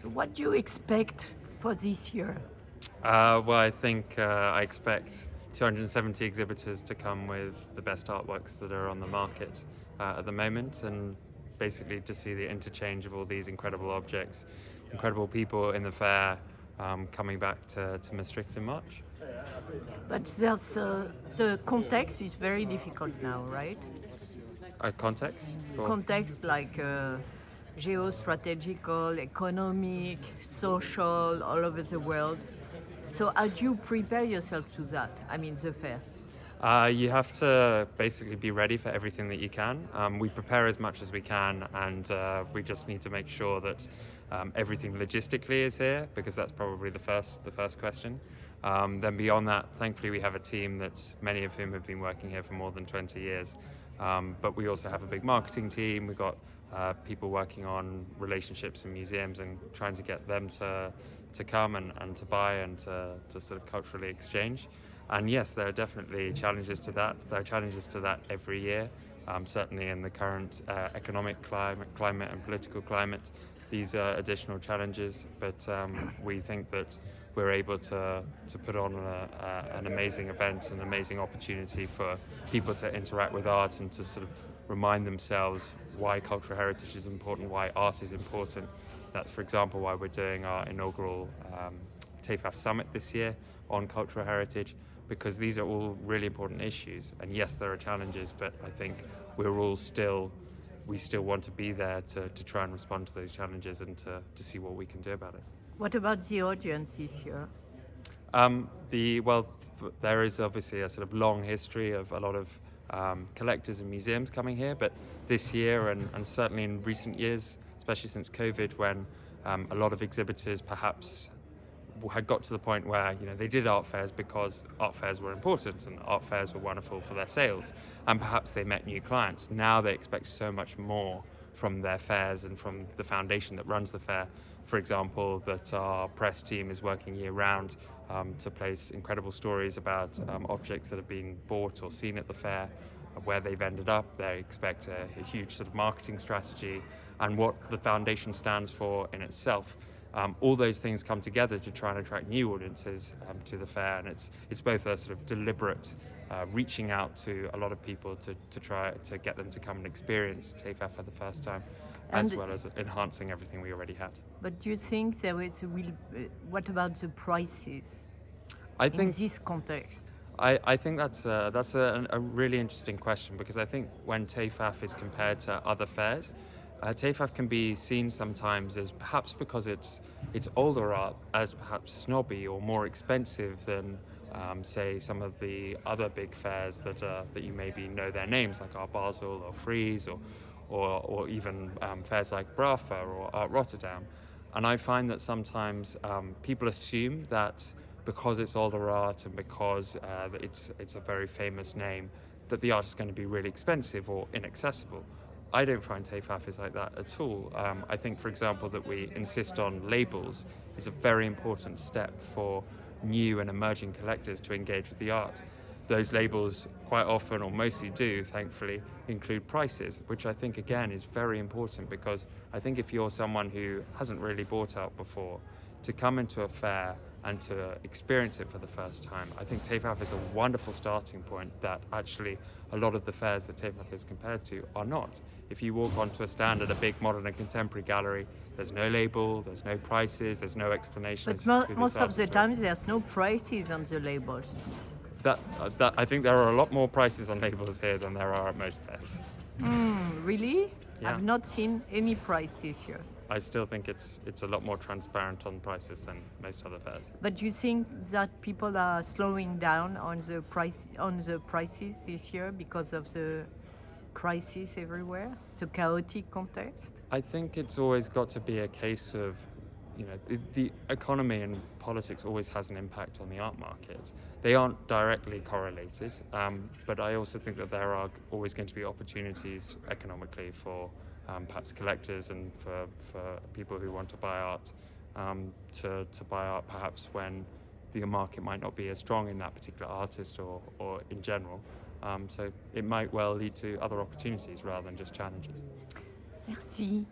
So what do you expect for this year? Well, I think I expect 270 exhibitors to come with the best artworks that are on the market at the moment, and basically to see the interchange of all these incredible objects, incredible people in the fair coming back to Maastricht in March. But the context is very difficult now, right? Context? For, Context like geostrategical, economic, social, all over the world. So how do you prepare yourself to that? I mean, the fair. You have to basically be ready for everything that you can. We prepare as much as we can, and we just need to make sure that everything logistically is here, because that's probably the first question. Then beyond that, thankfully, we have a team that's many of whom have been working here for more than 20 years. But we also have a big marketing team. We've got people working on relationships in museums and trying to get them to come and to buy and to sort of culturally exchange. And yes, there are definitely challenges to that. There are challenges to that every year. Certainly in the current economic climate and political climate, these are additional challenges. But we think that we're able to put on an amazing event, an amazing opportunity for people to interact with art and to sort of remind themselves why cultural heritage is important, why art is important. That's, for example, why we're doing our inaugural Tefaf Summit this year on cultural heritage, because these are all really important issues. And yes, there are challenges, but I think we still want to be there to try and respond to those challenges and to see what we can do about it. What about the audience this year? There is obviously a sort of long history of a lot of collectors and museums coming here, but this year and certainly in recent years, especially since COVID, when a lot of exhibitors perhaps had got to the point where they did art fairs because art fairs were important and art fairs were wonderful for their sales, and perhaps they met new clients. Now they expect so much more from their fairs and from the foundation that runs the fair. For example, that our press team is working year-round to place incredible stories about objects that have been bought or seen at the fair, where they've ended up. They expect a huge sort of marketing strategy and what the foundation stands for in itself. All those things come together to try and attract new audiences to the fair, and it's both a sort of deliberate reaching out to a lot of people to try to get them to come and experience Tefaf for the first time, as well as enhancing everything we already had. But do you think there is what about the prices I think in this context? I think that's a really interesting question, because I think when Tefaf is compared to other fairs, Tefaf can be seen sometimes as, perhaps because it's older art, as perhaps snobby or more expensive than say some of the other big fairs that you maybe know their names, like Art Basel or Frieze or even fairs like Brafa or Art Rotterdam. And I find that sometimes people assume that because it's older art and because it's a very famous name, that the art is going to be really expensive or inaccessible. I don't find Tefaf is like that at all. I think, for example, that we insist on labels is a very important step for new and emerging collectors to engage with the art. Those labels quite often, or mostly do, thankfully, include prices, which I think, again, is very important, because I think if you're someone who hasn't really bought art before, to come into a fair and to experience it for the first time, I think Tefaf is a wonderful starting point that actually a lot of the fairs that Tefaf is compared to are not. If you walk onto a stand at a big modern and contemporary gallery, there's no label, there's no prices, there's no explanation. But most of the time there's no prices on the labels. I think there are a lot more prices on labels here than there are at most fairs. Really? Yeah. I've not seen any prices here. I still think it's a lot more transparent on prices than most other fairs. But do you think that people are slowing down on the prices this year because of the crisis everywhere, the chaotic context? I think it's always got to be a case of, the economy and politics always has an impact on the art market. They aren't directly correlated, but I also think that there are always going to be opportunities economically for perhaps collectors and for people who want to buy art, to buy art perhaps when the market might not be as strong in that particular artist or in general. So it might well lead to other opportunities rather than just challenges. Merci.